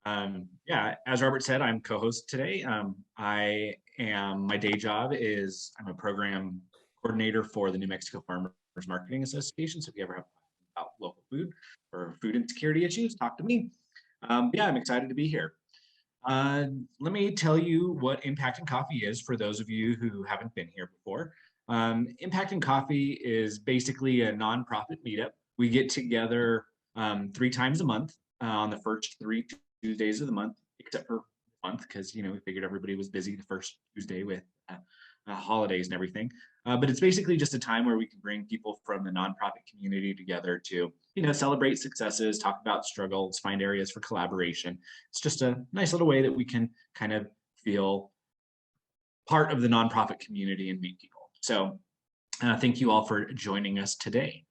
Yeah, as Robert said, I'm co-host today. My day job is I'm a program coordinator for the New Mexico Farmers Marketing Association. So if you ever have about local food or food insecurity issues, talk to me. Yeah, I'm excited to be here. Uh, Let me tell you what Impact and Coffee is for those of you who haven't been here before. Impact and Coffee is basically a nonprofit meetup. We get together 3 times a month on the first 3 Tuesdays of the month, except for month because we figured everybody was busy the first Tuesday with holidays and everything. But it's basically just a time where we can bring people from the nonprofit community together to celebrate successes, talk about struggles, find areas for collaboration. It's just a nice little way that we can kind of feel part of the nonprofit community and meet people. So thank you all for joining us today.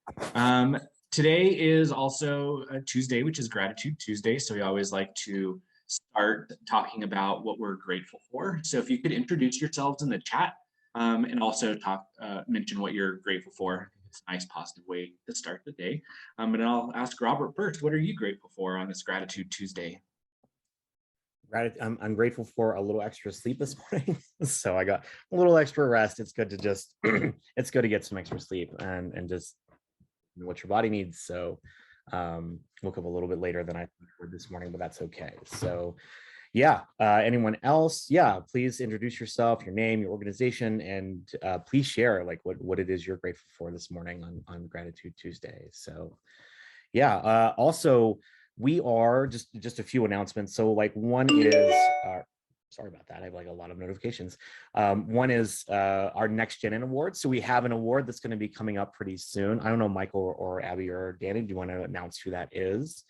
Today is also a Tuesday, which is Gratitude Tuesday. So we always like to start talking about what we're grateful for. So if you could introduce yourselves in the chat and also mention what you're grateful for. It's a nice positive way to start the day. And I'll ask Robert first, what are you grateful for on this Gratitude Tuesday? I'm grateful for a little extra sleep this morning. So I got a little extra rest. It's good to just, it's good to get some extra sleep and just what your body needs. So woke up a little bit later than I thought this morning, but that's okay. So yeah, anyone else? Yeah, please introduce yourself, your name, your organization, and please share like what it is you're grateful for this morning on Gratitude Tuesday. So yeah, also we are just a few announcements. So like one is sorry about that. I have like a lot of notifications. One is our Next Gen Award. So we have an award that's going to be coming up pretty soon. I don't know, Michael or Abby or Danny, do you want to announce who that is?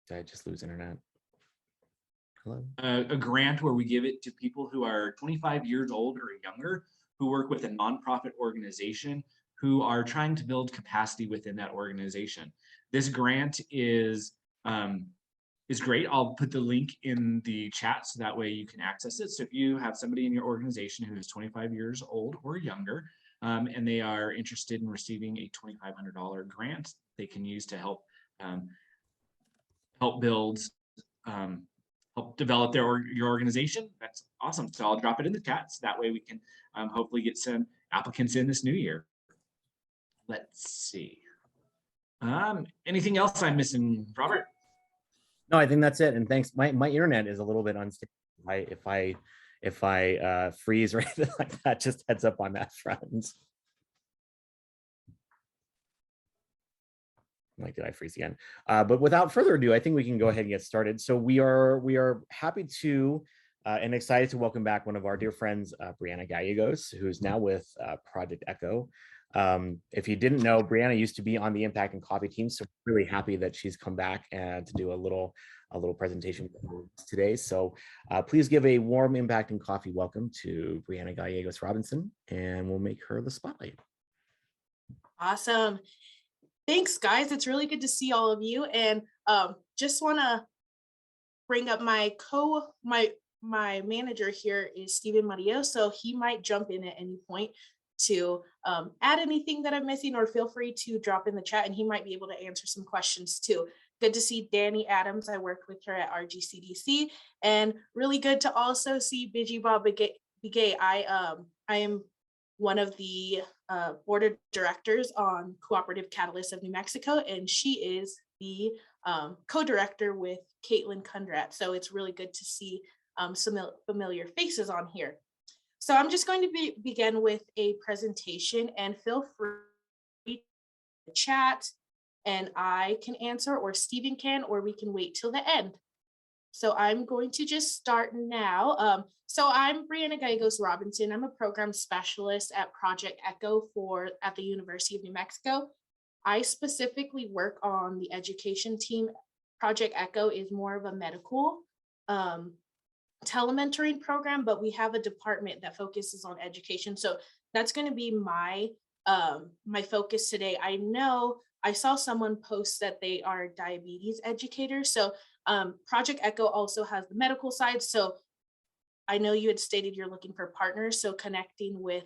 Did I just lose internet? Hello? A grant where we give it to people who are 25 years old or younger who work with a nonprofit organization who are trying to build capacity within that organization. This grant is great. I'll put the link in the chat so that way you can access it. So if you have somebody in your organization who is 25 years old or younger, and they are interested in receiving a $2,500 grant, they can use to help build, help develop your organization. That's awesome. So I'll drop it in the chat so that way we can hopefully get some applicants in this new year. Let's see. Anything else I'm missing, Robert? No, I think that's it. And thanks. My internet is a little bit unstable. If I freeze or anything like that, just heads up on that front. Like, did I freeze again? But without further ado, I think we can go ahead and get started. So we are happy to and excited to welcome back one of our dear friends, Breanna Gallegos, who's now with Project Echo. If you didn't know, Breanna used to be on the Impact and Coffee team, so we're really happy that she's come back and to do a little presentation today. So please give a warm Impact and Coffee welcome to Breanna Gallegos-Robinson, and we'll make her the spotlight. Awesome. Thanks, guys. It's really good to see all of you. And just want to bring up my manager here is Stephen Murillo, so he might jump in at any point to add anything that I'm missing, or feel free to drop in the chat and he might be able to answer some questions too. Good to see Danny Adams. I worked with her at RGCDC, and really good to also see Bijibah Bigay. I am one of the board of directors on Cooperative Catalyst of New Mexico, and she is the co-director with Caitlin Kundrat. So it's really good to see some familiar faces on here. So I'm just going to begin with a presentation, and feel free to chat and I can answer, or Stephen can, or we can wait till the end. So I'm going to just start now. So I'm Breanna Gallegos-Robinson. I'm a program specialist at Project Echo at the University of New Mexico. I specifically work on the education team. Project Echo is more of a medical telementoring program, but we have a department that focuses on education. So that's going to be my focus today. I know I saw someone post that they are diabetes educators. So Project Echo also has the medical side. So I know you had stated you're looking for partners. So connecting with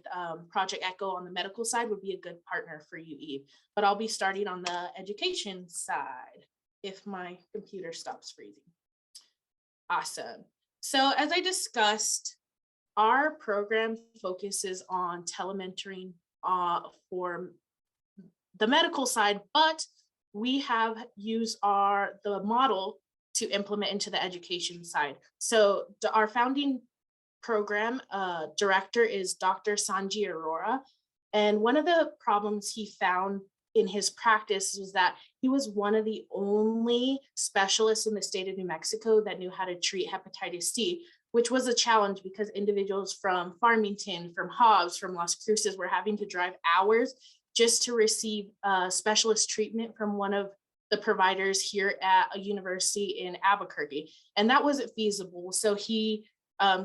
Project Echo on the medical side would be a good partner for you, Eve. But I'll be starting on the education side. if my computer stops freezing. Awesome. So as I discussed, our program focuses on telementoring for the medical side, but we have used the model to implement into the education side. So our founding program director is Dr. Sanji Arora. And one of the problems he found in his practice was that he was one of the only specialists in the state of New Mexico that knew how to treat hepatitis C, which was a challenge because individuals from Farmington, from Hobbs, from Las Cruces were having to drive hours just to receive specialist treatment from one of the providers here at a university in Albuquerque. And that wasn't feasible. So he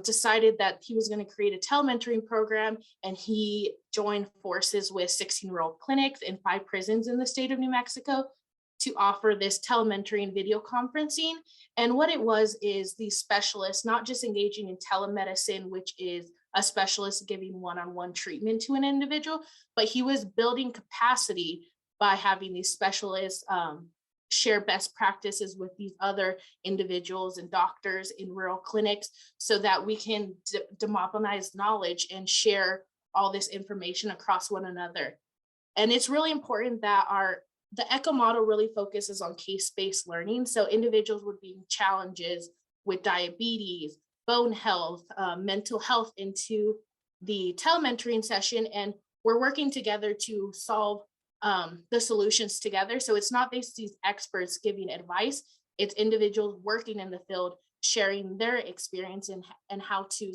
decided that he was going to create a telementoring program, and he joined forces with 16 rural clinics in 5 prisons in the state of New Mexico to offer this telementoring video conferencing. And what it was is these specialists not just engaging in telemedicine, which is a specialist giving one-on-one treatment to an individual, but he was building capacity by having these specialists share best practices with these other individuals and doctors in rural clinics so that we can democratize knowledge and share all this information across one another. And it's really important that the ECHO model really focuses on case-based learning. So individuals would be in challenges with diabetes, bone health, mental health into the telementoring session, and we're working together to solve the solutions together. So it's not these experts giving advice, it's individuals working in the field, sharing their experience and how to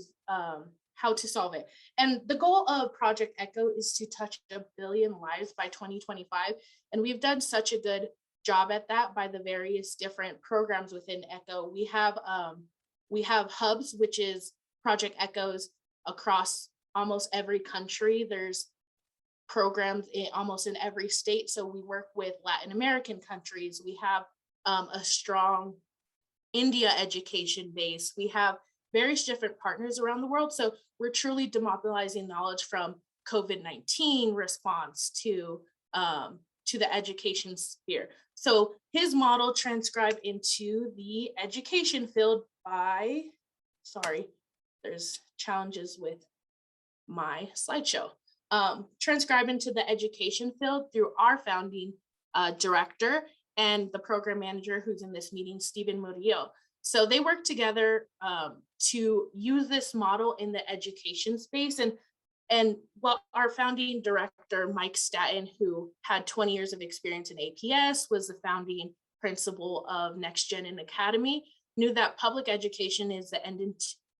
solve it. And the goal of Project ECHO is to touch 1 billion lives by 2025. And we've done such a good job at that by the various different programs within ECHO. We have hubs, which is Project ECHOs across almost every country. There's programs almost in every state. So we work with Latin American countries. We have a strong India education base. We have various different partners around the world. So we're truly democratizing knowledge from COVID-19 response to the education sphere. So his model transcribed into the education field by, sorry, there's challenges with my slideshow. Transcribe into the education field through our founding director and the program manager who's in this meeting, Stephen Murillo. So they work together to use this model in the education space. And what our founding director, Mike Staten, who had 20 years of experience in APS, was the founding principal of Next Gen and Academy, knew that public education is the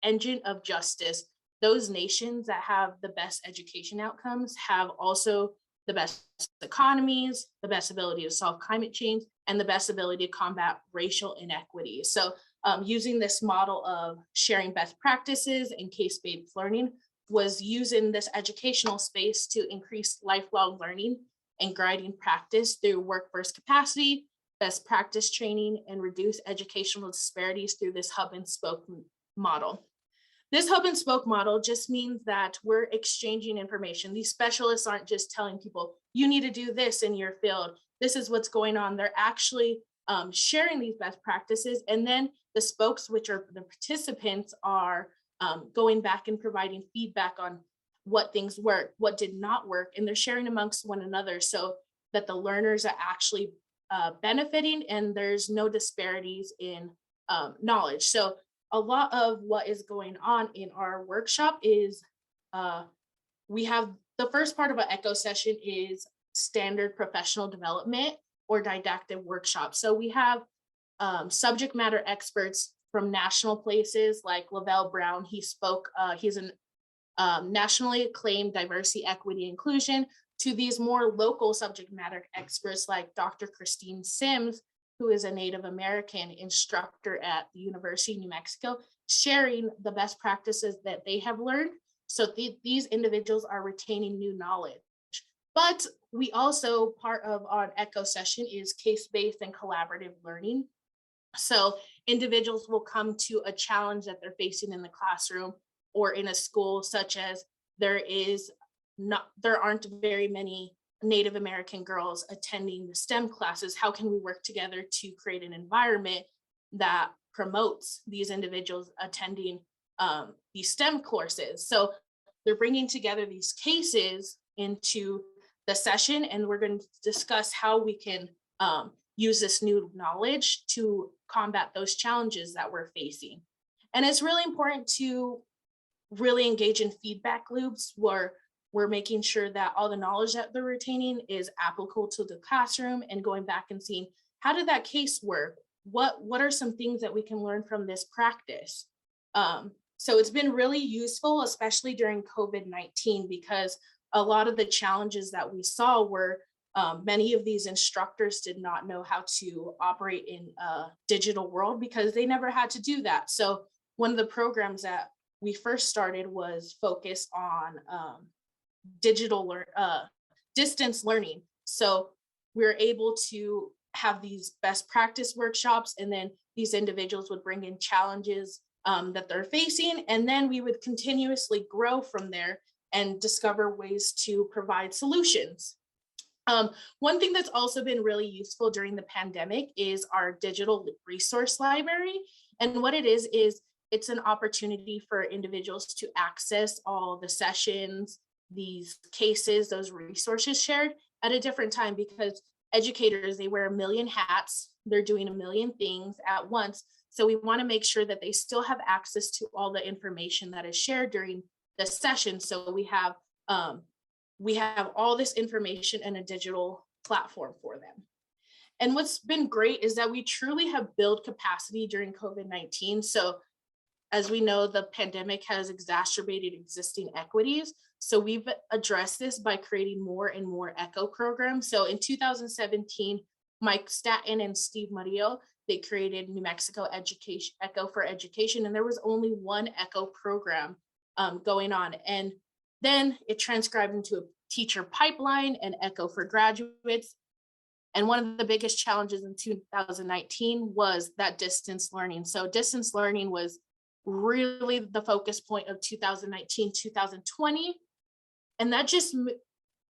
engine of justice. Those nations that have the best education outcomes have also the best economies, the best ability to solve climate change, and the best ability to combat racial inequity. So using this model of sharing best practices and case-based learning was used in this educational space to increase lifelong learning and guiding practice through workforce capacity, best practice training, and reduce educational disparities through this hub and spoke model. This hub and spoke model just means that we're exchanging information. These specialists aren't just telling people, you need to do this in your field. This is what's going on. They're actually sharing these best practices. And then the spokes, which are the participants, are going back and providing feedback on what things work, what did not work. And they're sharing amongst one another so that the learners are actually benefiting and there's no disparities in knowledge. So a lot of what is going on in our workshop is we have the first part of an ECHO session is standard professional development or didactic workshop. So we have subject matter experts from national places like Lavelle Brown. He spoke, he's a nationally acclaimed diversity, equity, inclusion, to these more local subject matter experts like Dr. Christine Sims, who is a Native American instructor at the University of New Mexico, sharing the best practices that they have learned. So these individuals are retaining new knowledge. But we also, part of our ECHO session is case-based and collaborative learning. So individuals will come to a challenge that they're facing in the classroom or in a school, such as there aren't very many Native American girls attending the STEM classes, how can we work together to create an environment that promotes these individuals attending these STEM courses? So they're bringing together these cases into the session, and we're going to discuss how we can use this new knowledge to combat those challenges that we're facing. And it's really important to really engage in feedback loops where we're making sure that all the knowledge that they're retaining is applicable to the classroom, and going back and seeing, how did that case work? What are some things that we can learn from this practice? So it's been really useful, especially during COVID-19, because a lot of the challenges that we saw were many of these instructors did not know how to operate in a digital world because they never had to do that. So one of the programs that we first started was focused on distance learning. So we're able to have these best practice workshops, and then these individuals would bring in challenges that they're facing, and then we would continuously grow from there and discover ways to provide solutions. One thing that's also been really useful during the pandemic is our digital resource library. And what it is it's an opportunity for individuals to access all the sessions, these cases, those resources shared at a different time, because educators, they wear a million hats, they're doing a million things at once. So we want to make sure that they still have access to all the information that is shared during the session. So we have all this information in a digital platform for them. And what's been great is that we truly have built capacity during COVID-19. So as we know, the pandemic has exacerbated existing equities. So we've addressed this by creating more and more ECHO programs. So in 2017, Mike Staten and Steve Murillo, they created New Mexico Education ECHO for Education, and there was only one ECHO program going on. And then it transcribed into a teacher pipeline and ECHO for graduates. And one of the biggest challenges in 2019 was that distance learning. So distance learning was really the focus point of 2019, 2020. And that just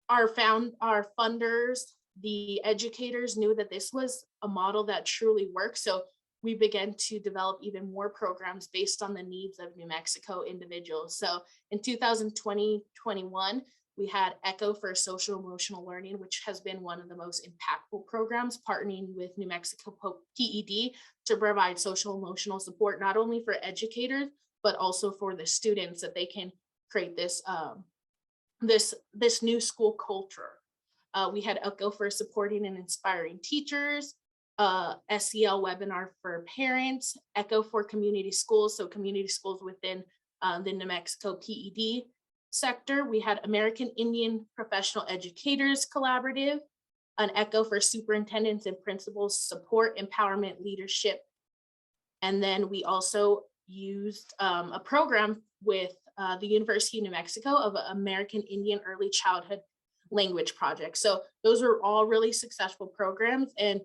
our funders, the educators knew that this was a model that truly worked. So we began to develop even more programs based on the needs of New Mexico individuals. So in 2020-21, we had ECHO for Social Emotional Learning, which has been one of the most impactful programs, partnering with New Mexico PED to provide social emotional support, not only for educators, but also for the students, that they can create this, this new school culture. We had ECHO for Supporting and Inspiring Teachers, SEL webinar for parents, ECHO for community schools, so community schools within the New Mexico PED sector. We had American Indian Professional Educators Collaborative, an ECHO for superintendents and principals, support, empowerment, leadership. And then we also used a program with the University of New Mexico of American Indian Early Childhood Language Project. So those are all really successful programs, and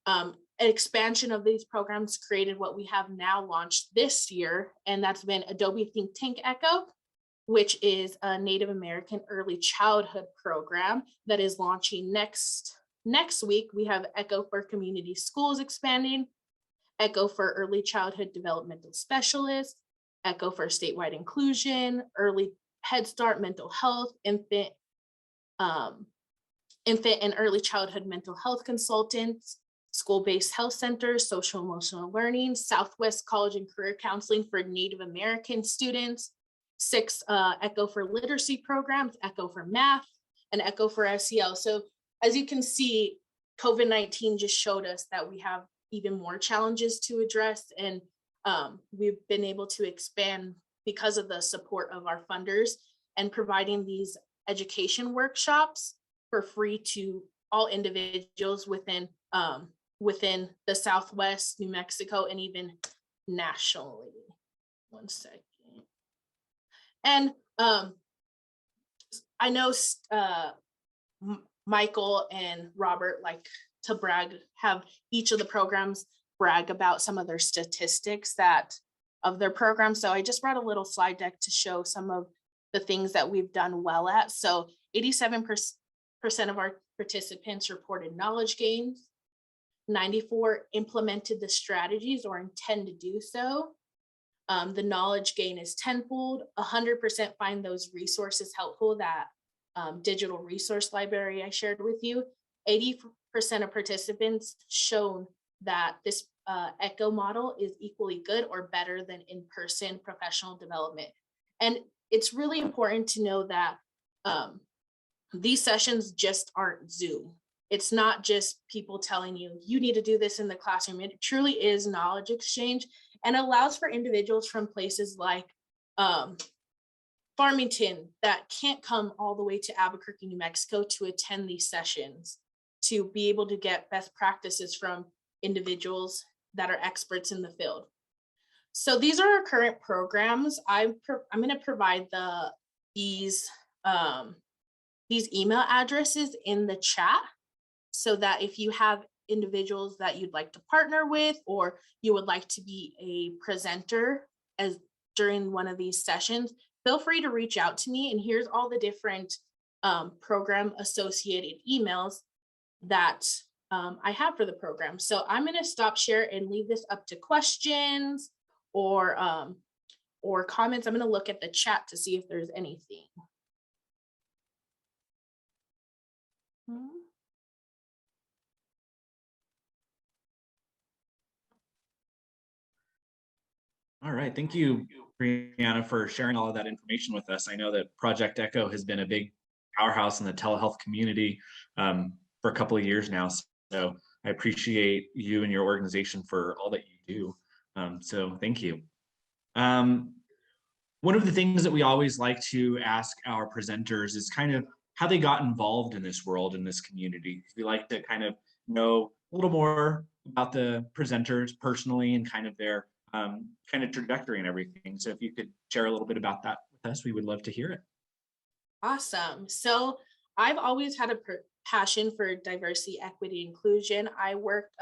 an expansion of these programs created what we have now launched this year, and that's been Adobe Think Tank ECHO, which is a Native American early childhood program that is launching next week. We have ECHO for Community Schools expanding, ECHO for Early Childhood Developmental Specialists, ECHO for Statewide Inclusion, Early Head Start Mental Health, Infant and Early Childhood Mental Health Consultants, School-Based Health Centers, Social Emotional Learning, Southwest College and Career Counseling for Native American students, 6 ECHO for Literacy programs, ECHO for Math, and ECHO for SEL. So as you can see, COVID-19 just showed us that we have even more challenges to address, and we've been able to expand because of the support of our funders and providing these education workshops for free to all individuals within the Southwest, New Mexico, and even nationally. One second. And I know Michael and Robert like to brag, have each of the programs brag about some of their statistics of their program. So I just brought a little slide deck to show some of the things that we've done well at. So 87% of our participants reported knowledge gains. 94 implemented the strategies or intend to do so. The knowledge gain is tenfold. 100% find those resources helpful, that digital resource library I shared with you. 80% of participants shown that this ECHO model is equally good or better than in-person professional development. And it's really important to know that these sessions just aren't Zoom. It's not just people telling you, you need to do this in the classroom. It truly is knowledge exchange, and allows for individuals from places like Farmington that can't come all the way to Albuquerque, New Mexico to attend these sessions, to be able to get best practices from individuals that are experts in the field. So these are our current programs. I'm going to provide these email addresses in the chat, so that if you have individuals that you'd like to partner with, or you would like to be a presenter during one of these sessions, feel free to reach out to me. And here's all the different program associated emails that I have for the program. So I'm going to stop share and leave this up to questions or comments. I'm going to look at the chat to see if there's anything. All right, thank you, Breanna, for sharing all of that information with us. I know that Project ECHO has been a big powerhouse in the telehealth community for a couple of years now. So I appreciate you and your organization for all that you do. So thank you. One of the things that we always like to ask our presenters is kind of how they got involved in this world, in this community. We like to kind of know a little more about the presenters personally and kind of their kind of trajectory and everything. So if you could share a little bit about that with us, we would love to hear it. Awesome. So I've always had a passion for diversity, equity, inclusion. I worked,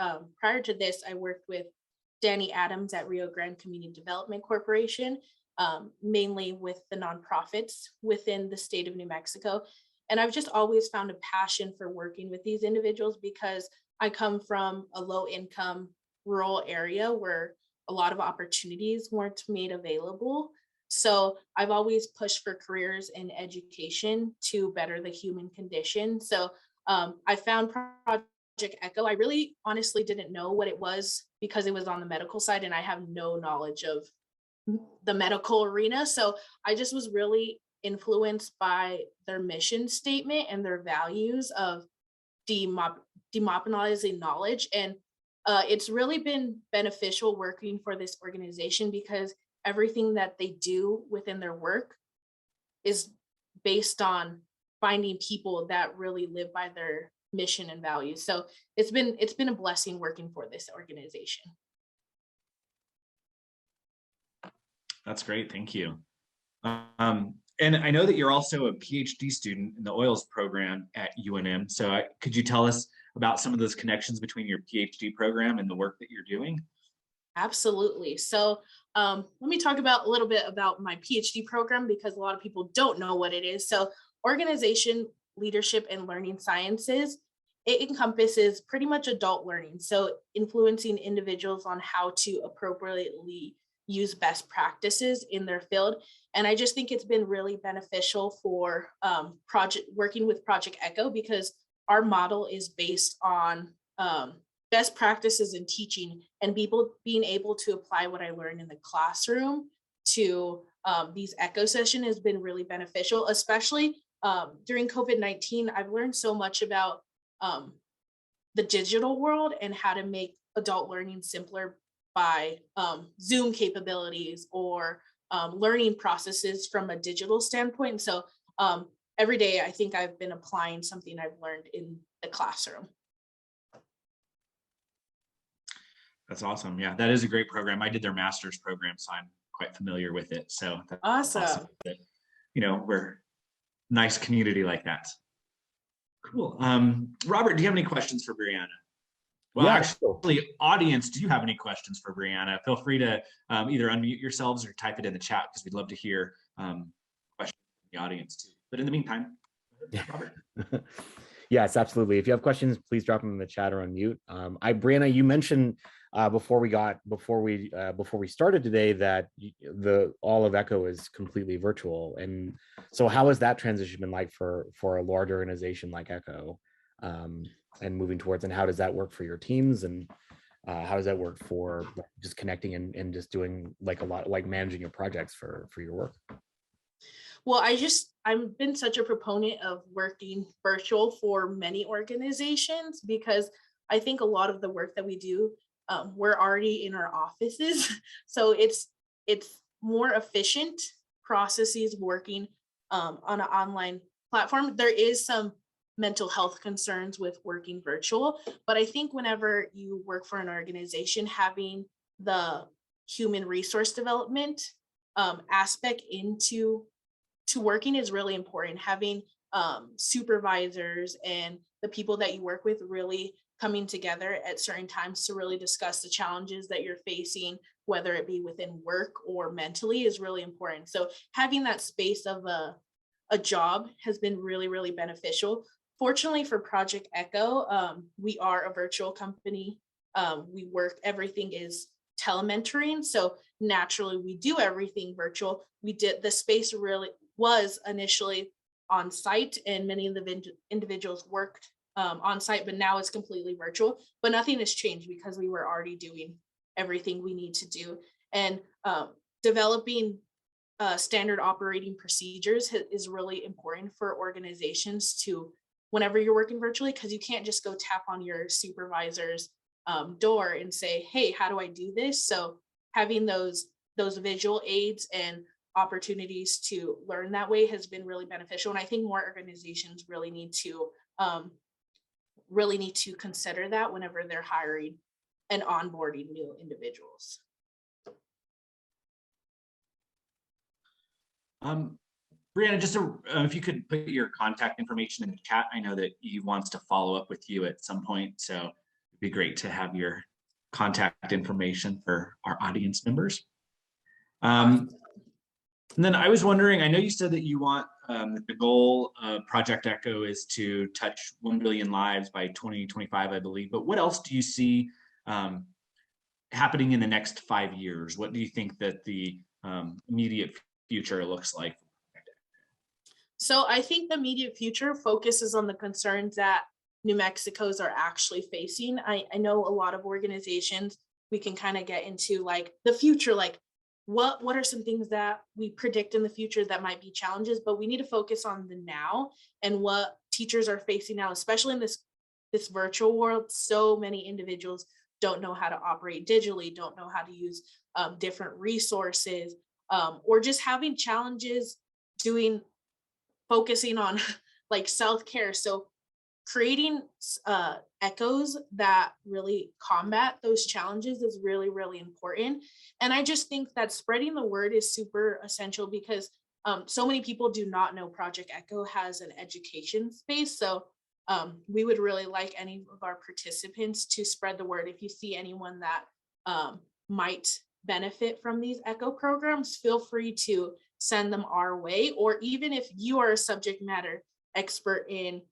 prior to this, I worked with Danny Adams at Rio Grande Community Development Corporation, mainly with the nonprofits within the state of New Mexico. And I've just always found a passion for working with these individuals, because I come from a low income rural area where a lot of opportunities weren't made available. So I've always pushed for careers in education to better the human condition. So I found Project ECHO. I really honestly didn't know what it was, because it was on the medical side and I have no knowledge of the medical arena. So I just was really influenced by their mission statement and their values of demonopolizing knowledge. And it's really been beneficial working for this organization, because everything that they do within their work is based on finding people that really live by their mission and values. So it's been a blessing working for this organization. That's great. Thank you. And I know that you're also a PhD student in the oils program at UNM. So could you tell us about some of those connections between your PhD program and the work that you're doing? Absolutely. So let me talk about a little bit about my PhD program, because a lot of people don't know what it is. So organization, leadership, and learning sciences, it encompasses pretty much adult learning. So influencing individuals on how to appropriately use best practices in their field. And I just think it's been really beneficial for working with Project ECHO, because our model is based on best practices in teaching, and people being able to apply what I learned in the classroom to these ECHO sessions has been really beneficial, especially during COVID-19. I've learned so much about the digital world and how to make adult learning simpler by Zoom capabilities or learning processes from a digital standpoint. So every day, I think I've been applying something I've learned in the classroom. That's awesome. Yeah, that is a great program. I did their master's program, so I'm quite familiar with it. So that's awesome. That, we're nice community like that. Cool. Robert, do you have any questions for Breanna? Well, yeah, actually, audience, do you have any questions for Breanna? Feel free to either unmute yourselves or type it in the chat, because we'd love to hear questions from the audience too. But in the meantime, Robert? Yes, absolutely. If you have questions, please drop them in the chat or on mute. Breanna, you mentioned before we started today that all of Echo is completely virtual, and so how has that transition been like for a large organization like Echo, and moving towards, and how does that work for your teams, and how does that work for just connecting and just doing like a lot, like managing your projects for your work? Well, I've been such a proponent of working virtual for many organizations because I think a lot of the work that we do, we're already in our offices. So it's more efficient processes working on an online platform. There is some mental health concerns with working virtual, but I think whenever you work for an organization, having the human resource development aspect into working is really important. Having supervisors and the people that you work with really coming together at certain times to really discuss the challenges that you're facing, whether it be within work or mentally, is really important. So having that space of a job has been really, really beneficial. Fortunately for Project Echo, we are a virtual company. Everything is telementoring. So naturally we do everything virtual. The space really was initially on site, and many of the individuals worked on site, but now it's completely virtual. But nothing has changed because we were already doing everything we need to do. And developing standard operating procedures is really important for organizations to, whenever you're working virtually, because you can't just go tap on your supervisor's door and say, hey, how do I do this? So having those visual aids and opportunities to learn that way has been really beneficial. And I think more organizations really need to consider that whenever they're hiring and onboarding new individuals. Breanna, just if you could put your contact information in the chat. I know that he wants to follow up with you at some point, so it'd be great to have your contact information for our audience members. And then I was wondering, I know you said that you want the goal of Project Echo is to touch 1 billion lives by 2025, I believe, but what else do you see happening in the next 5 years? What do you think that the immediate future looks like? So I think the immediate future focuses on the concerns that New Mexico's are actually facing. I know a lot of organizations, we can kind of get into like the future, like what are some things that we predict in the future that might be challenges, but we need to focus on the now and what teachers are facing now, especially in this virtual world. So many individuals don't know how to operate digitally, don't know how to use different resources, or just having challenges focusing on like self-care. So creating echoes that really combat those challenges is really, really important. And I just think that spreading the word is super essential because so many people do not know Project Echo has an education space. So we would really like any of our participants to spread the word. If you see anyone that might benefit from these Echo programs, feel free to send them our way. Or even if you are a subject matter expert in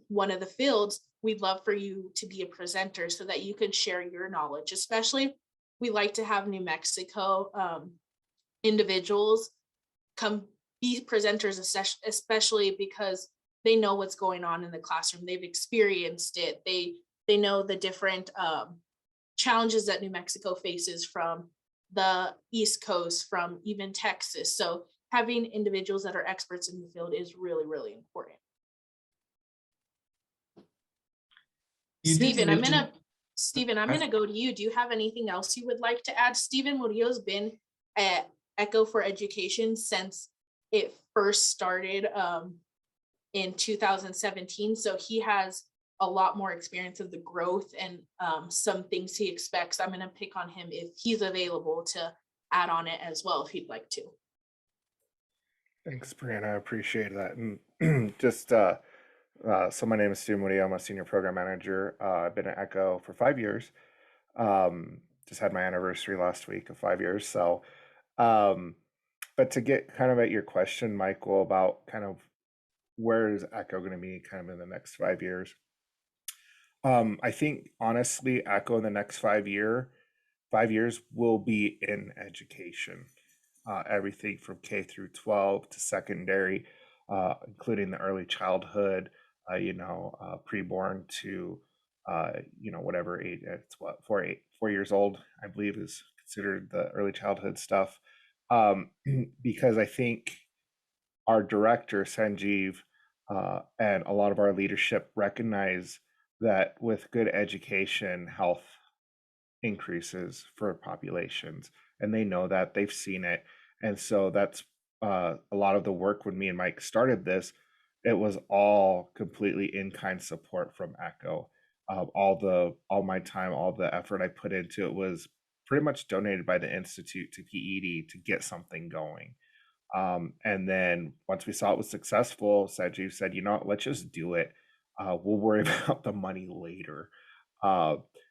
one of the fields, we'd love for you to be a presenter so that you can share your knowledge. Especially, we like to have New Mexico individuals come be presenters, especially because they know what's going on in the classroom. They've experienced it. They know the different challenges that New Mexico faces from the East Coast, from even Texas. So having individuals that are experts in the field is really, really important. Stephen, I'm gonna go to you. Do you have anything else you would like to add? Stephen Murillo's been at Echo for Education since it first started in 2017. So he has a lot more experience of the growth and some things he expects. I'm gonna pick on him if he's available to add on it as well, if he'd like to. Thanks, Breanna. I appreciate that. And just so my name is Stu Moody. I'm a senior program manager. I've been at Echo for 5 years. Just had my anniversary last week of 5 years. So, but to get kind of at your question, Michael, about kind of where is Echo going to be kind of in the next 5 years? I think honestly, Echo in the next 5 years will be in education. Everything from K through 12 to secondary, including the early childhood, preborn to, whatever age. It's what 4 years old, I believe, is considered the early childhood stuff. Because I think our director Sanjeev and a lot of our leadership recognize that with good education, health increases for populations, and they know that, they've seen it. And so that's a lot of the work. When me and Mike started this, it was all completely in-kind support from Echo. All my time, all the effort I put into it was pretty much donated by the institute to PED to get something going. And then once we saw it was successful, Sanjeev said, let's just do it. We'll worry about the money later.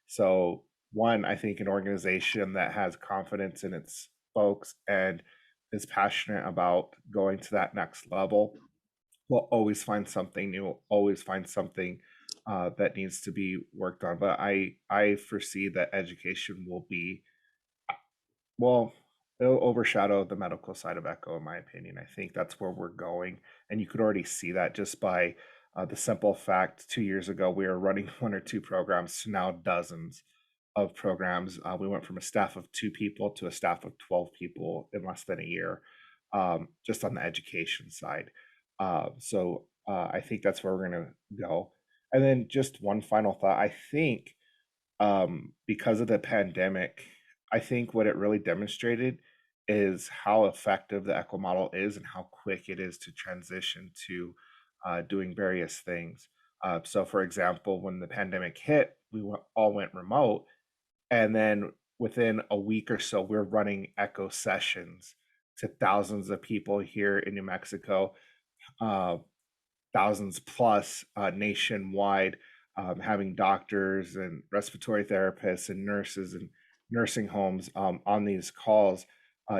So one, I think an organization that has confidence in its folks and is passionate about going to that next level will always find something new, always find something that needs to be worked on. But I foresee that education will be, well, it'll overshadow the medical side of Echo, in my opinion. I think that's where we're going. And you could already see that just by the simple fact 2 years ago, we were running 1 or 2 programs to now dozens of programs. We went from a staff of 2 people to a staff of 12 people in less than a year, just on the education side. So I think that's where we're going to go. And then just one final thought. I think because of the pandemic, I think what it really demonstrated is how effective the Echo model is and how quick it is to transition to doing various things. So, for example, when the pandemic hit, we all went remote, and then within a week or so, we're running Echo sessions to thousands of people here in New Mexico, thousands plus nationwide, having doctors and respiratory therapists and nurses and nursing homes on these calls,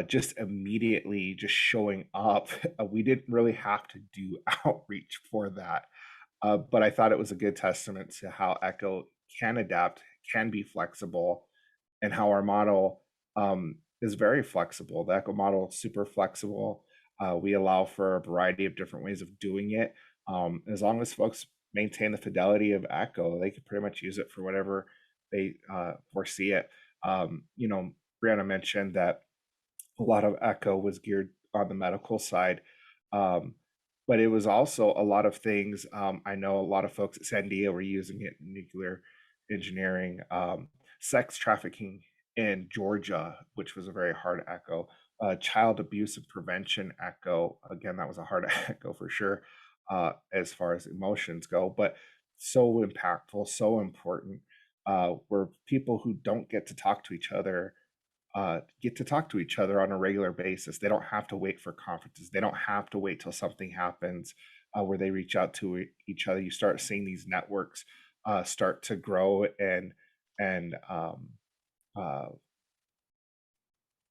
just immediately just showing up. We didn't really have to do outreach for that. But I thought it was a good testament to how Echo can adapt, can be flexible, and how our model is very flexible. The Echo model is super flexible. We allow for a variety of different ways of doing it. As long as folks maintain the fidelity of Echo, they can pretty much use it for whatever they foresee it. Breanna mentioned that a lot of Echo was geared on the medical side, but it was also a lot of things. I know a lot of folks at Sandia were using it in nuclear engineering, sex trafficking in Georgia, which was a very hard Echo, child abuse and prevention Echo. Again, that was a hard Echo for sure, as far as emotions go, but so impactful, so important, where people who don't get to talk to each other get to talk to each other on a regular basis. They don't have to wait for conferences. They don't have to wait till something happens where they reach out to each other. You start seeing these networks start to grow and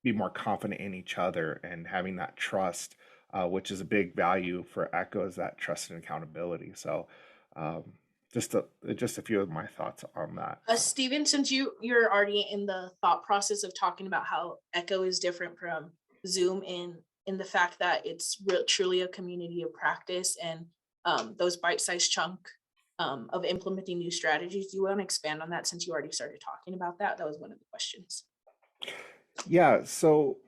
be more confident in each other and having that trust, which is a big value for Echo, is that trust and accountability. So just a few of my thoughts on that. Stephen, since you're already in the thought process of talking about how Echo is different from Zoom in the fact that it's truly a community of practice and those bite-sized chunk of implementing new strategies, do you want to expand on that since you already started talking about that? That was one of the questions. Yeah, so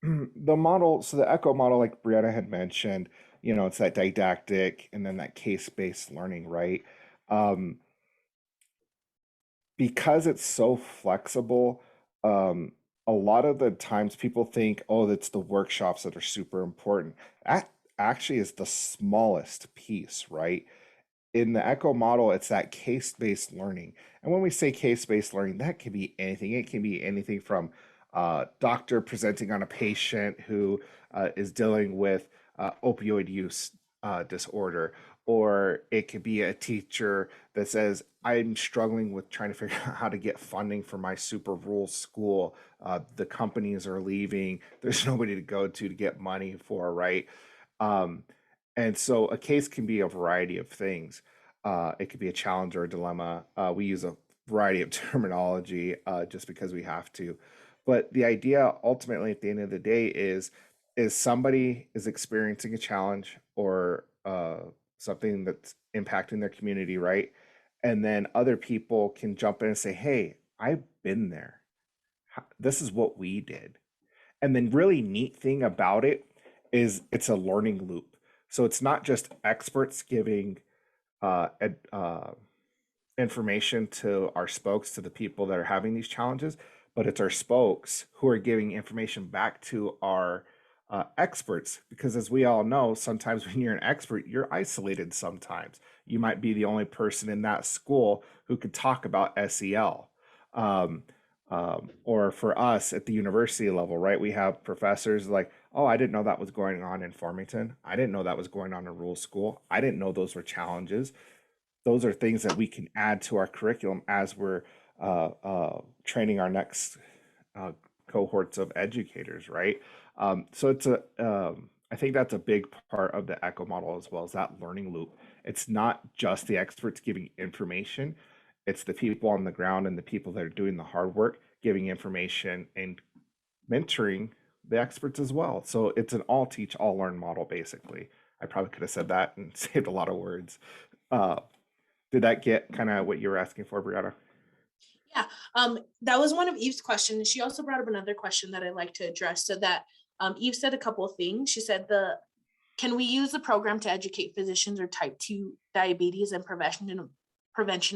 the Echo model, like Breanna had mentioned, it's that didactic and then that case-based learning, right? Because it's so flexible, a lot of the times people think, oh, that's the workshops that are super important. That actually is the smallest piece, right? In the Echo model, it's that case-based learning. And when we say case-based learning, that can be anything. It can be anything from doctor presenting on a patient who is dealing with opioid use disorder, or it could be a teacher that says, I'm struggling with trying to figure out how to get funding for my super rural school. The companies are leaving. There's nobody to go to get money for, right? And so a case can be a variety of things. It could be a challenge or a dilemma. We use a variety of terminology just because we have to. But the idea ultimately at the end of the day is somebody is experiencing a challenge or something that's impacting their community, right? And then other people can jump in and say, hey, I've been there. This is what we did. And then really neat thing about it is it's a learning loop. So it's not just experts giving information to our spokes, to the people that are having these challenges, but it's our spokes who are giving information back to our experts. Because as we all know, sometimes when you're an expert, you're isolated sometimes. You might be the only person in that school who could talk about SEL. Um, or for us at the university level, right? We have professors like, oh, I didn't know that was going on in Farmington. I didn't know that was going on in rural school. I didn't know those were challenges. Those are things that we can add to our curriculum as we're training our next cohorts of educators, right? So it's I think that's a big part of the echo model as well as that learning loop. It's not just the experts giving information, it's the people on the ground and the people that are doing the hard work giving information and mentoring the experts as well. So it's an all teach, all learn model, basically. I probably could have said that and saved a lot of words. Uh, did that get kind of what you were asking for, Breanna? Yeah, that was one of Eve's questions. She also brought up another question that I'd like to address. So that Eve said a couple of things. She said can we use the program to educate physicians or type 2 diabetes and prevention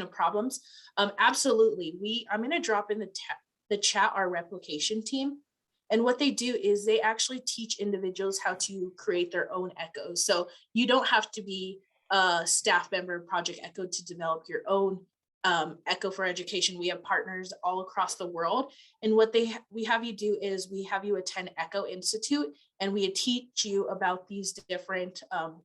of problems? Absolutely. I'm going to drop in the chat our replication team. And what they do is they actually teach individuals how to create their own echoes. So you don't have to be a staff member of Project Echo to develop your own Echo for Education. We have partners all across the world. And what we have you do is we have you attend Echo Institute, and we teach you about these different,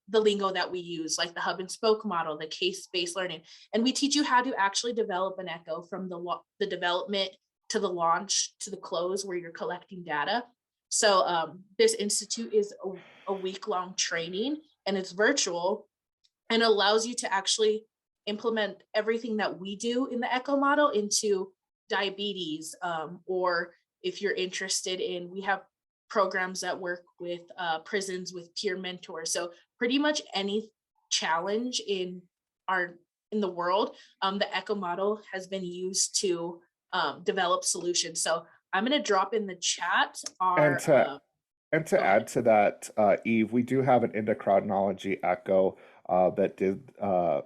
the lingo that we use, like the hub and spoke model, the case-based learning. And we teach you how to actually develop an Echo from the development to the launch to the close where you're collecting data. So this institute is a week-long training, and it's virtual and allows you to actually implement everything that we do in the Echo model into diabetes, or if you're interested in, we have programs that work with prisons with peer mentors. So pretty much any challenge in the world, the Echo model has been used to develop solutions. So I'm going to drop in the chat our. And to add to that, Eve, we do have an endocrinology echo that did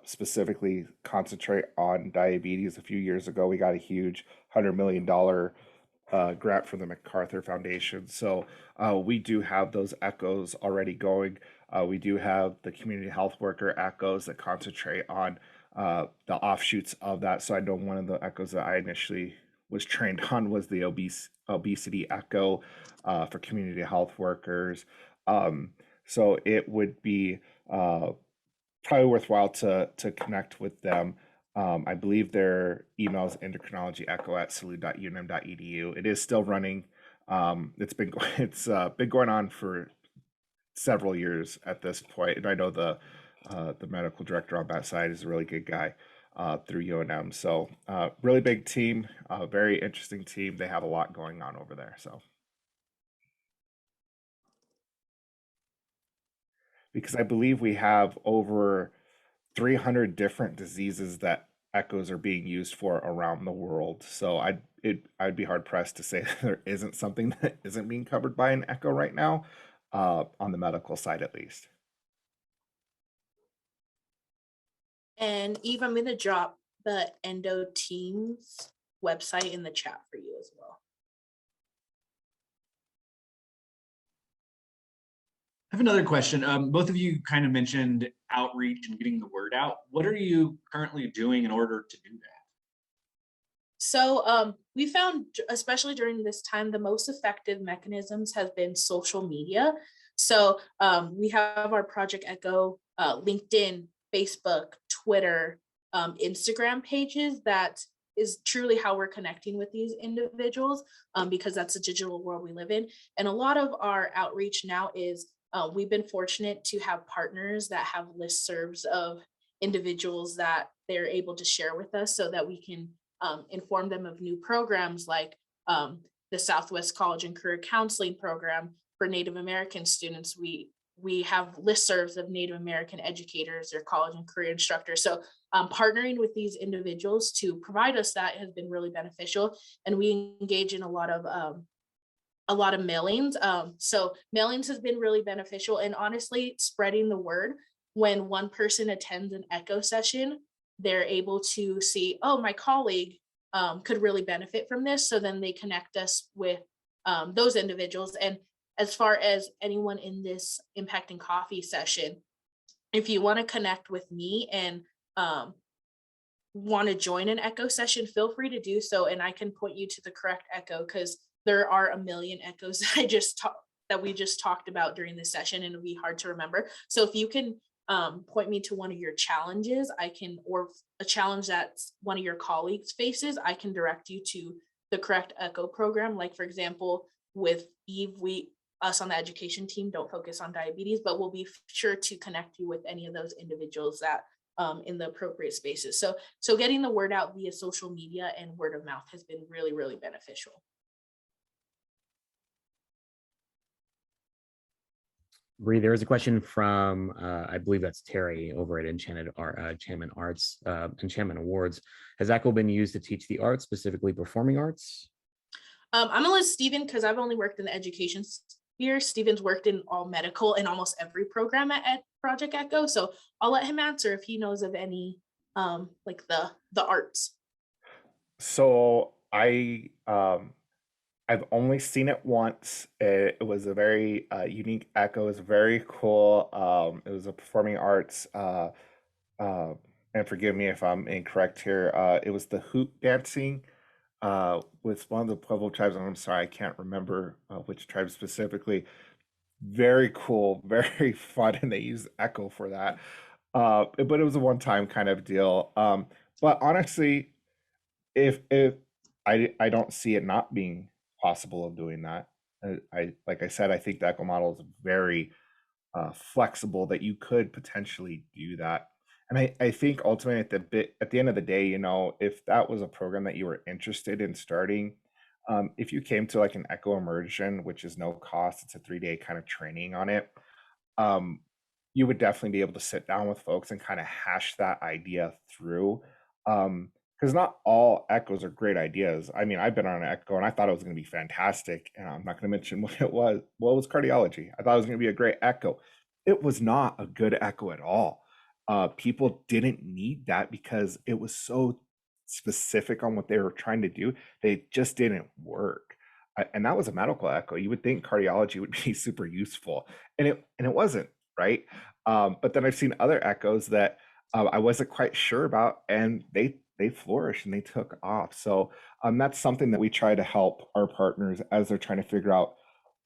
specifically concentrate on diabetes. A few years ago, we got a huge $100 million grant from the MacArthur Foundation. So we do have those echoes already going. We do have the community health worker echoes that concentrate on the offshoots of that. So I know one of the echoes that I initially was trained on was the obesity echo for community health workers. So it would be probably worthwhile to connect with them. I believe their email is endocrinologyecho@salud.unm.edu. It is still running. It's been going on for several years at this point, and I know the medical director on that side is a really good guy through UNM. So really big team, very interesting team. They have a lot going on over there. So because I believe we have over 300 different diseases that echoes are being used for around the world. So I'd be hard pressed to say there isn't something that isn't being covered by an echo right now, on the medical side at least. And Eve, I'm going to drop the Endo Teams website in the chat for you as well. I have another question. Both of you kind of mentioned outreach and getting the word out. What are you currently doing in order to do that? So we found, especially during this time, the most effective mechanisms have been social media. So we have our Project Echo LinkedIn, Facebook, Twitter, Instagram pages. That is truly how we're connecting with these individuals, because that's the digital world we live in. And a lot of our outreach now is we've been fortunate to have partners that have listservs of individuals that they're able to share with us so that we can inform them of new programs like the Southwest College and Career Counseling Program for Native American students. We have listservs of Native American educators or college and career instructors. So partnering with these individuals to provide us that has been really beneficial. And we engage in a lot of mailings. So mailings has been really beneficial, and honestly, spreading the word. When one person attends an echo session, they're able to see, oh, my colleague could really benefit from this. So then they connect us with those individuals. And as far as anyone in this Impacting Coffee session, if you want to connect with me and want to join an echo session, feel free to do so, and I can point you to the correct echo, because there are a million echoes that we just talked about during this session, and it'll be hard to remember. So if you can point me to one of your challenges, or a challenge that one of your colleagues faces, I can direct you to the correct echo program. Like, for example, with Eve, us on the education team don't focus on diabetes, but we'll be sure to connect you with any of those individuals that in the appropriate spaces. So getting the word out via social media and word of mouth has been really, really beneficial. Bree, there is a question from, I believe that's Terry over at Enchantment Arts, Enchantment Awards. Has ECHO been used to teach the arts, specifically performing arts? I'm gonna let Stephen, because I've only worked in the education sphere. Stephen's worked in all medical and almost every program at Project ECHO. So I'll let him answer if he knows of any like the arts. So I've only seen it once. It was a very unique echo. It was very cool. It was a performing arts. And forgive me if I'm incorrect here. It was the hoop dancing with one of the Pueblo tribes. And I'm sorry, I can't remember which tribe specifically. Very cool, very fun, and they used echo for that. But it was a one-time kind of deal. But honestly, if I don't see it not being possible of doing that. I like I said, I think the echo model is very flexible that you could potentially do that. And I think ultimately at the end of the day, you know, if that was a program that you were interested in starting, if you came to like an echo immersion, which is no cost, it's a 3-day kind of training on it, you would definitely be able to sit down with folks and kind of hash that idea through. Because not all echoes are great ideas. I mean, I've been on an echo and I thought it was going to be fantastic. And I'm not going to mention what it was. Well, it was cardiology. I thought it was going to be a great echo. It was not a good echo at all. People didn't need that because it was so specific on what they were trying to do. They just didn't work. And that was a medical echo. You would think cardiology would be super useful, and it wasn't, right? But then I've seen other echoes that I wasn't quite sure about, and they flourished and they took off. So that's something that we try to help our partners as they're trying to figure out,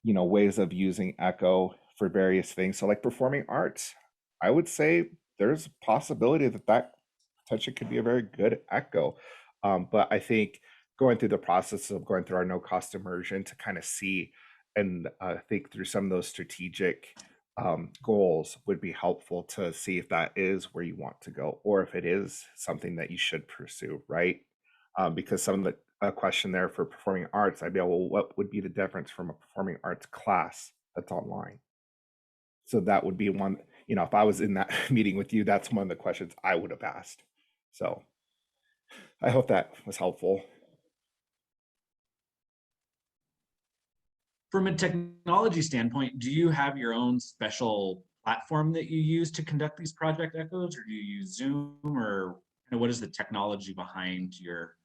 you know, ways of using echo for various things. So like performing arts, I would say there's a possibility that potentially could be a very good echo. But I think going through the process of going through our no cost immersion to kind of see and think through some of those strategic goals would be helpful to see if that is where you want to go, or if it is something that you should pursue, right? Because some of the question there for performing arts, I'd be like, well, what would be the difference from a performing arts class that's online? So that would be one, you know, if I was in that meeting with you, that's one of the questions I would have asked. So I hope that was helpful. From a technology standpoint, do you have your own special platform that you use to conduct these project echoes, or do you use Zoom, or what is the technology behind your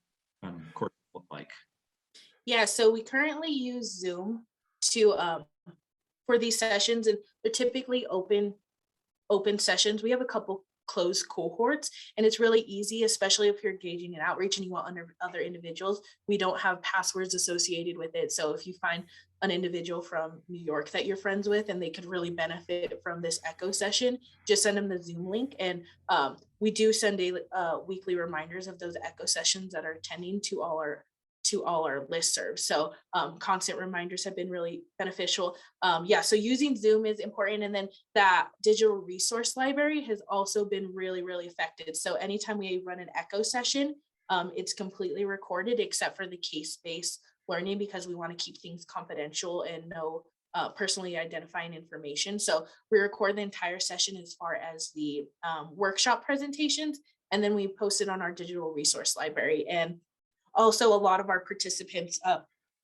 course look like? Yeah, so we currently use Zoom to for these sessions, and they're typically open sessions. We have a couple closed cohorts, and it's really easy, especially if you're engaging in outreach and you want other individuals. We don't have passwords associated with it. So if you find an individual from New York that you're friends with and they could really benefit from this echo session, just send them the Zoom link. And we do send weekly reminders of those echo sessions that are attending to to all our listservs. So constant reminders have been really beneficial. So using Zoom is important. And then that digital resource library has also been really, really effective. So anytime we run an echo session, it's completely recorded except for the case-based learning, because we want to keep things confidential and no personally identifying information. So we record the entire session as far as the workshop presentations, and then we post it on our digital resource library. And also a lot of our participants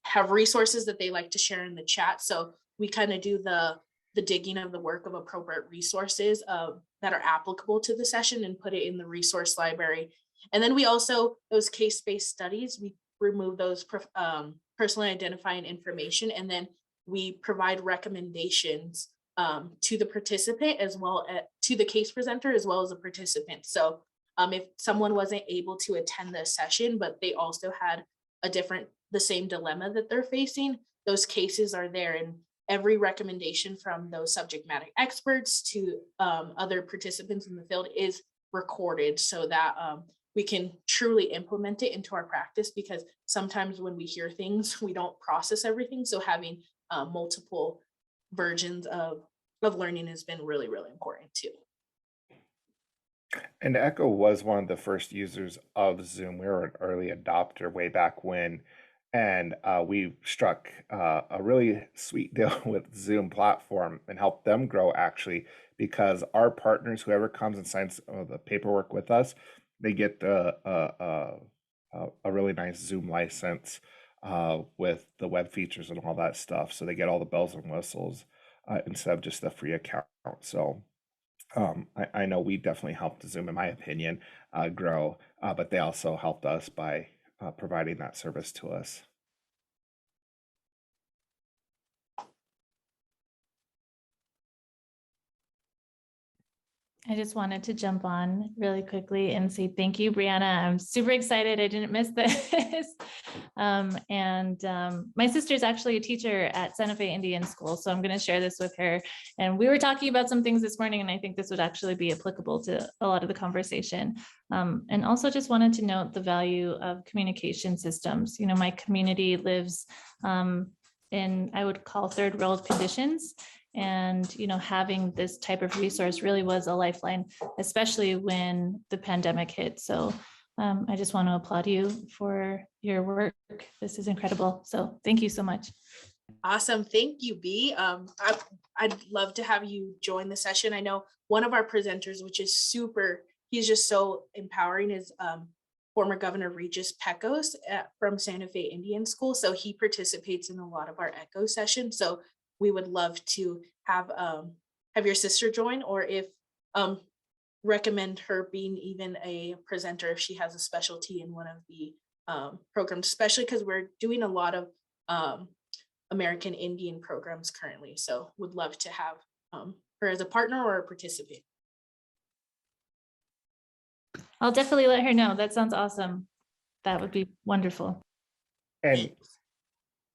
have resources that they like to share in the chat. So we kind of do the digging of the work of appropriate resources that are applicable to the session and put it in the resource library. And then we also, those case-based studies, we remove those personally identifying information, and then we provide recommendations to the participant as well as to the case presenter as well as the participant. So if someone wasn't able to attend the session, but they also had the same dilemma that they're facing, those cases are there, and every recommendation from those subject matter experts to other participants in the field is recorded so that we can truly implement it into our practice, because sometimes when we hear things, we don't process everything. So having multiple versions of learning has been really, really important too. And Echo was one of the first users of Zoom. We were an early adopter way back when, and we struck a really sweet deal with Zoom platform and helped them grow, actually, because our partners, whoever comes and signs the paperwork with us, they get a really nice Zoom license with the web features and all that stuff. So they get all the bells and whistles instead of just the free account. So I know we definitely helped Zoom, in my opinion, grow, but they also helped us by providing that service to us. I just wanted to jump on really quickly and say thank you, Breanna. I'm super excited. I didn't miss this. My sister's actually a teacher at Santa Fe Indian School, so I'm going to share this with her. And we were talking about some things this morning, and I think this would actually be applicable to a lot of the conversation. And also just wanted to note the value of communication systems. You know, my community lives in, I would call, third world conditions. And, you know, having this type of resource really was a lifeline, especially when the pandemic hit. So I just want to applaud you for your work. This is incredible. So thank you so much. Awesome. Thank you, B. I'd love to have you join the session. I know one of our presenters, which is he's just so empowering, is former Governor Regis Pecos from Santa Fe Indian School. So he participates in a lot of our ECHO sessions. So we would love to have your sister join, or if recommend her being even a presenter if she has a specialty in one of the programs, especially because we're doing a lot of American Indian programs currently. So would love to have her as a partner or a participant. I'll definitely let her know. That sounds awesome. That would be wonderful.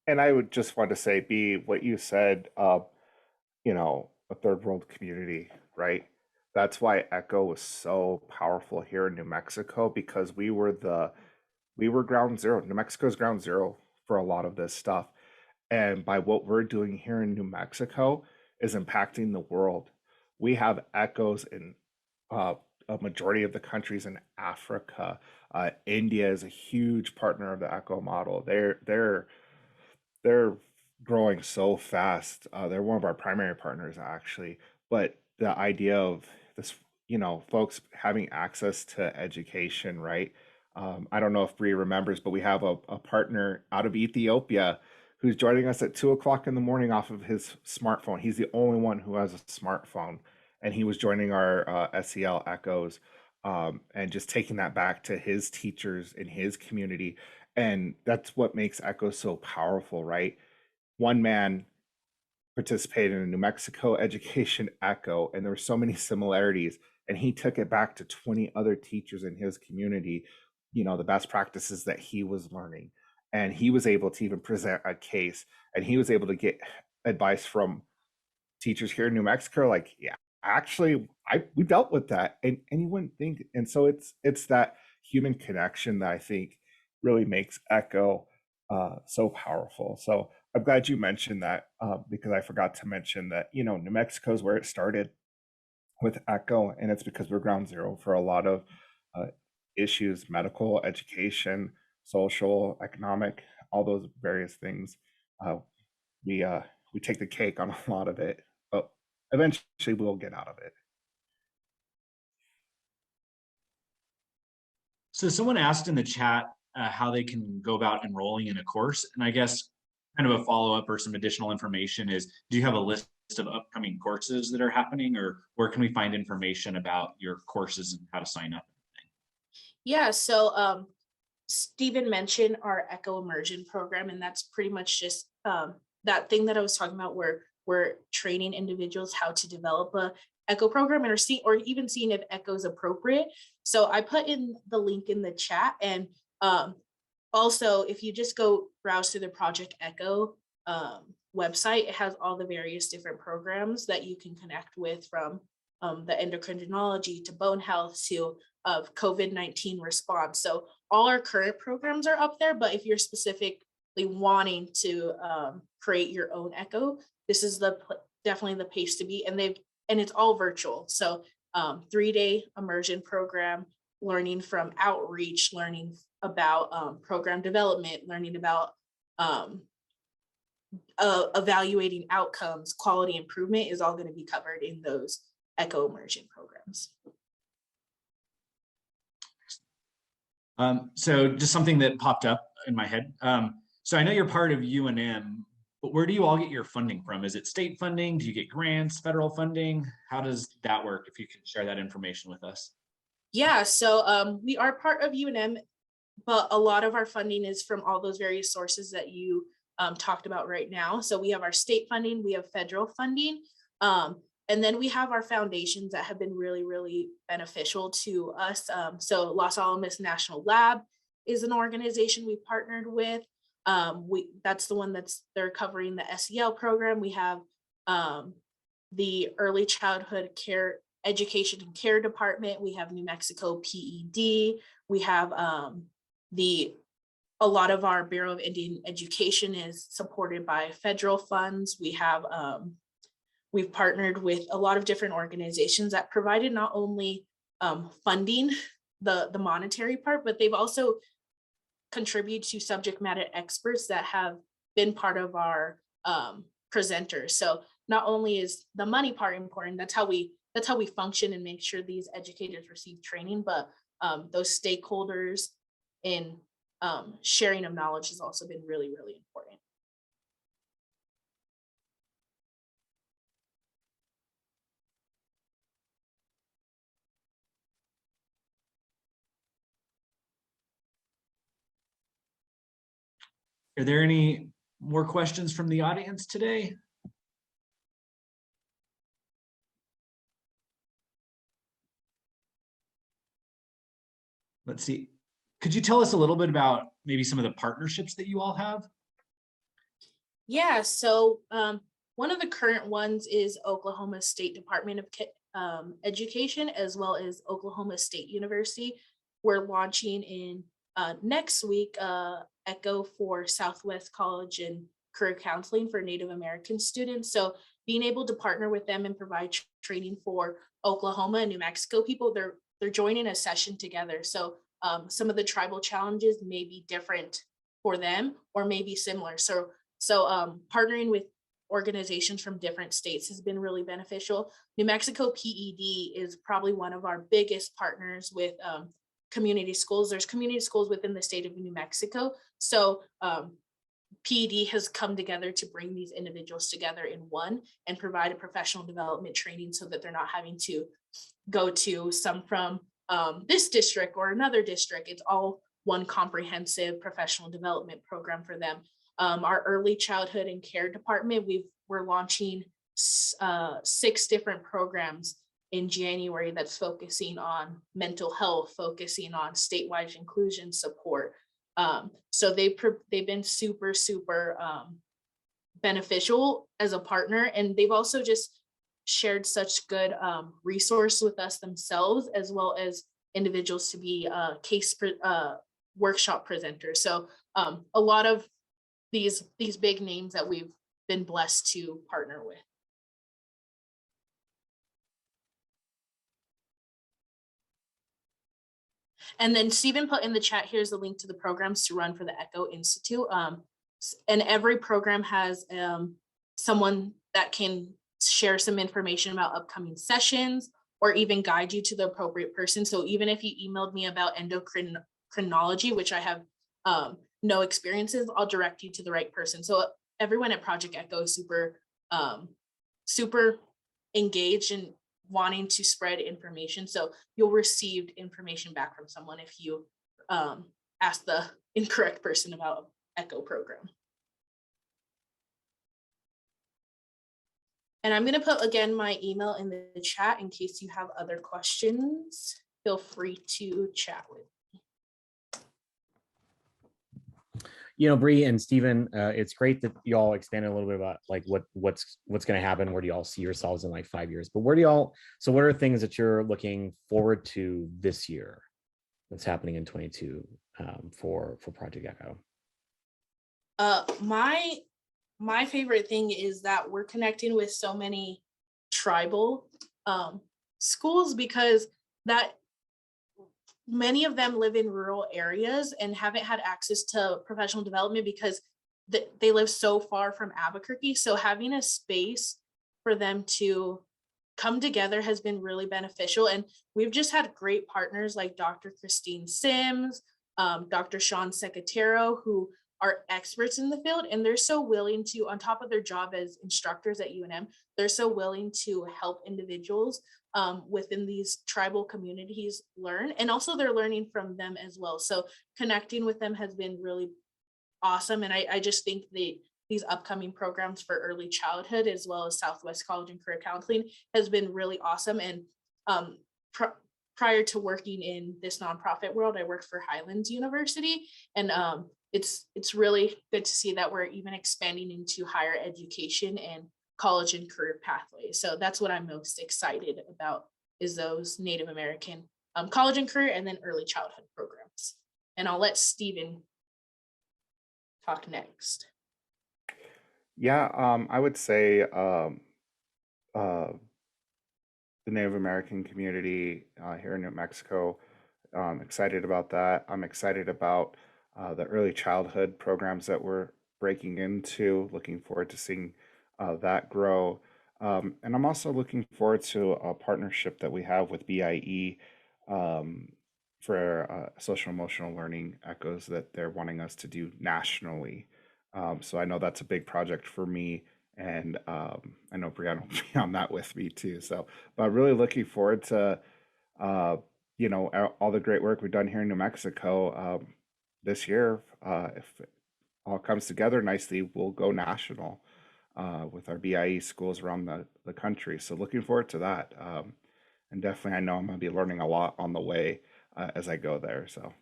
And I would just want to say, B, what you said, you know, a third world community, right? That's why ECHO was so powerful here in New Mexico, because we were ground zero. New Mexico's ground zero for a lot of this stuff. And by what we're doing here in New Mexico is impacting the world. We have echoes in a majority of the countries in Africa. India is a huge partner of the ECHO model. They're growing so fast. They're one of our primary partners, actually. But the idea of this, you know, folks having access to education, right? I don't know if Bree remembers, but we have a partner out of Ethiopia who's joining us at 2:00 in the morning off of his smartphone. He's the only one who has a smartphone, and he was joining our SEL Echoes and just taking that back to his teachers in his community. And that's what makes ECHO so powerful, right? One man participated in a New Mexico education ECHO, and there were so many similarities, and he took it back to 20 other teachers in his community, you know, the best practices that he was learning. And he was able to even present a case, and he was able to get advice from teachers here in New Mexico, like, yeah, actually, we dealt with that, and you wouldn't think. And so it's that human connection that I think really makes ECHO so powerful. So I'm glad you mentioned that, because I forgot to mention that, New Mexico is where it started with Echo, and it's because we're ground zero for a lot of issues, medical, education, social, economic, all those various things. Uh, we take the cake on a lot of it, but eventually we'll get out of it. So someone asked in the chat how they can go about enrolling in a course. And I guess kind of a follow-up or some additional information is, do you have a list of upcoming courses that are happening, or where can we find information about your courses and how to sign up? Yeah, so Stephen mentioned our Echo Immersion program, and that's pretty much just that thing that I was talking about where we're training individuals how to develop a Echo program or even seeing if Echo is appropriate. So I put in the link in the chat, and also if you just go browse through the Project Echo website, it has all the various different programs that you can connect with, from the endocrinology to bone health to COVID-19 response. So all our current programs are up there, but if you're specifically wanting to create your own Echo, this is definitely the place to be. And it's all virtual. So 3-day immersion program, learning from outreach, learning about program development, learning about evaluating outcomes, quality improvement is all going to be covered in those Echo immersion programs. So just something that popped up in my head. So I know you're part of UNM, but where do you all get your funding from? Is it state funding? Do you get grants, federal funding? How does that work? If you can share that information with us. Yeah, so we are part of UNM, but a lot of our funding is from all those various sources that you talked about right now. So we have our state funding, we have federal funding, and then we have our foundations that have been really, really beneficial to us. So Los Alamos National Lab is an organization we partnered with. That's the one they're covering the SEL program. We have the Early Childhood Care Education and Care Department. We have New Mexico PED. We have a lot of our Bureau of Indian Education is supported by federal funds. We have we've partnered with a lot of different organizations that provided not only funding, the monetary part, but they've also contributed to subject matter experts that have been part of our presenters. So not only is the money part important, that's how we function and make sure these educators receive training, but those stakeholders in sharing of knowledge has also been really, really important. Are there any more questions from the audience today? Let's see. Could you tell us a little bit about maybe some of the partnerships that you all have? Yeah, so one of the current ones is Oklahoma State Department of Education, as well as Oklahoma State University. We're launching in next week Echo for Southwest College and Career Counseling for Native American students. So being able to partner with them and provide training for Oklahoma and New Mexico people, they're joining a session together. So some of the tribal challenges may be different for them or maybe similar. So partnering with organizations from different states has been really beneficial. New Mexico PED is probably one of our biggest partners with community schools. There's community schools within the state of New Mexico. So PED has come together to bring these individuals together in one and provide a professional development training so that they're not having to go to some from this district or another district. It's all one comprehensive professional development program for them. Our early childhood and care department, we're launching 6 different programs in January that's focusing on mental health, focusing on statewide inclusion support. So they've been super beneficial as a partner, and they've also just shared such good resource with us themselves, as well as individuals to be workshop presenters. So a lot of these big names that we've been blessed to partner with. And then Stephen put in the chat, here's the link to the programs to run for the Echo Institute. And every program has someone that can share some information about upcoming sessions or even guide you to the appropriate person. So even if you emailed me about endocrinology, which I have no experiences, I'll direct you to the right person. So everyone at Project Echo is super engaged and wanting to spread information. So you'll receive information back from someone if you ask the incorrect person about Echo program. And I'm going to put again my email in the chat in case you have other questions. Feel free to chat with me. You know, Bree and Stephen, it's great that y'all expanded a little bit about like what's going to happen. Where do y'all see yourselves in like 5 years? But so what are things that you're looking forward to this year that's happening in 22 for Project Echo? My favorite thing is that we're connecting with so many tribal schools, because that many of them live in rural areas and haven't had access to professional development because they live so far from Albuquerque. So having a space for them to come together has been really beneficial. And we've just had great partners like Dr. Christine Sims, Dr. Sean Secatero, who are experts in the field, and they're so willing to, on top of their job as instructors at UNM, they're so willing to help individuals within these tribal communities learn, and also they're learning from them as well. So connecting with them has been really awesome. And I just think these upcoming programs for early childhood, as well as Southwest College and Career Counseling, has been really awesome. And prior to working in this nonprofit world, I worked for Highlands University, and it's really good to see that we're even expanding into higher education and college and career pathways. So that's what I'm most excited about, is those Native American college and career and then early childhood programs. And I'll let Stephen talk next. Yeah, I would say the Native American community here in New Mexico, I'm excited about that. I'm excited about the early childhood programs that we're breaking into, looking forward to seeing that grow. And I'm also looking forward to a partnership that we have with BIE for social emotional learning echoes that they're wanting us to do nationally. So I know that's a big project for me, and I know Breanna will be on that with me too. So, but really looking forward to you know, all the great work we've done here in New Mexico this year. If it all comes together nicely, we'll go national with our BIE schools around the country. So looking forward to that. And definitely, I know I'm going to be learning a lot on the way as I go there. So.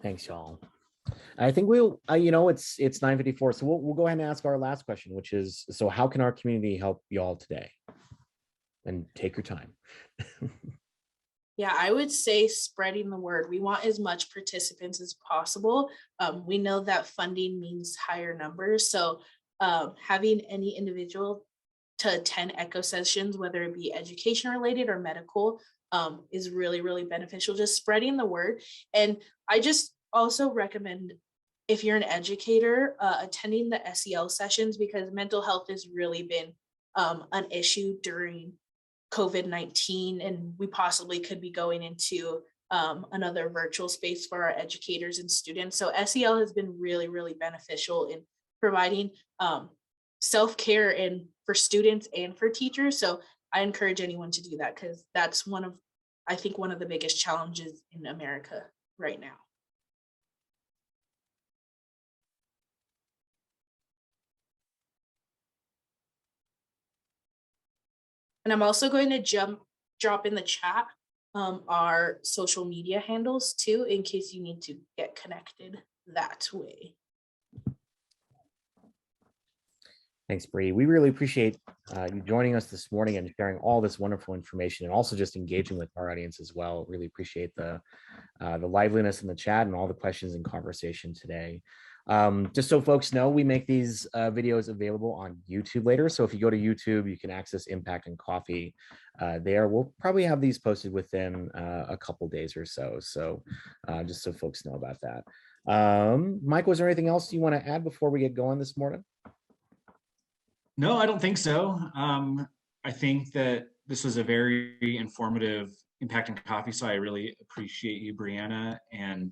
Thanks, y'all. I think we'll, you know, it's 9:54, so we'll go ahead and ask our last question, which is, so how can our community help y'all today? And take your time. Yeah, I would say spreading the word. We want as much participants as possible. We know that funding means higher numbers. So having any individual to attend echo sessions, whether it be education related or medical, is really, really beneficial. Just spreading the word. And I just also recommend, if you're an educator, attending the SEL sessions, because mental health has really been an issue during COVID-19, and we possibly could be going into another virtual space for our educators and students. So SEL has been really, really beneficial in providing self-care and for students and for teachers. So I encourage anyone to do that, because that's I think one of the biggest challenges in America right now. And I'm also going to drop in the chat our social media handles too, in case you need to get connected that way. Thanks, Bree. We really appreciate you joining us this morning and sharing all this wonderful information, and also just engaging with our audience as well. Really appreciate the liveliness in the chat and all the questions and conversation today. Just so folks know, we make these videos available on YouTube later. So if you go to YouTube, you can access Impact and Coffee there. We'll probably have these posted within a couple days or so. So just so folks know about that. Mike, was there anything else you want to add before we get going this morning? No, I don't think so. I think that this was a very informative Impact and Coffee. So I really appreciate you, Breanna and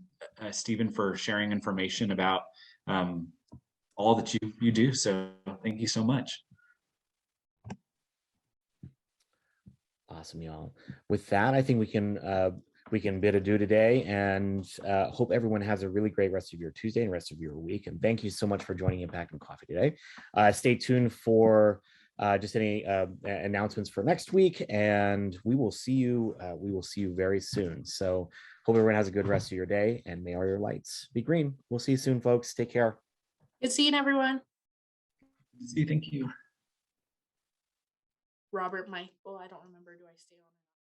Stephen, for sharing information about all that you do. So thank you so much. Awesome, y'all. With that, I think we can bid adieu today, and hope everyone has a really great rest of your Tuesday and rest of your week. And thank you so much for joining Impact and Coffee today. Stay tuned for just any announcements for next week, and we will see you very soon. So hope everyone has a good rest of your day, and may all your lights be green. We'll see you soon, folks. Take care. Good seeing everyone. See, thank you. Robert, Michael, I don't remember. Do I stay on?